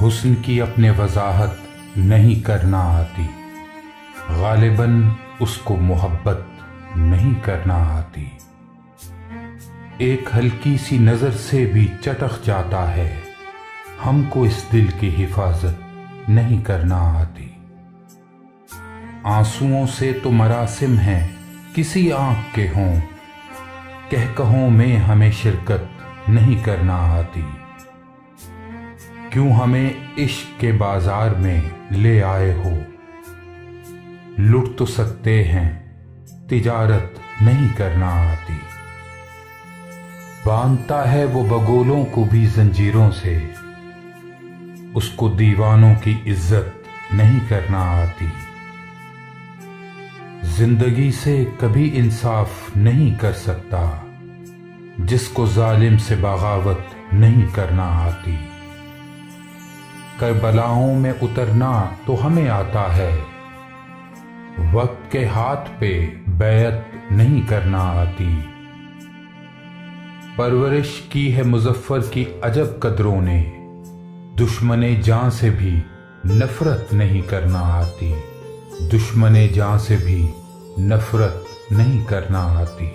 हुस्न की अपने वजाहत नहीं करना आती, गालिबन उसको मोहब्बत नहीं करना आती। एक हल्की सी नजर से भी चटक जाता है, हमको इस दिल की हिफाजत नहीं करना आती। आंसुओं से तो मरासिम हैं किसी आंख के हों, कहकहों में हमें शिरकत नहीं करना आती। क्यों हमें इश्क के बाजार में ले आए हो, लुट तो सकते हैं तिजारत नहीं करना आती। बांधता है वो बगोलों को भी जंजीरों से, उसको दीवानों की इज्जत नहीं करना आती। जिंदगी से कभी इंसाफ नहीं कर सकता, जिसको जालिम से बगावत नहीं करना आती। करबलाओं में उतरना तो हमें आता है, वक्त के हाथ पे बैत नहीं करना आती। परवरिश की है मुजफ्फर की अजब कदरों ने, दुश्मने जान से भी नफरत नहीं करना आती। दुश्मने जान से भी नफरत नहीं करना आती।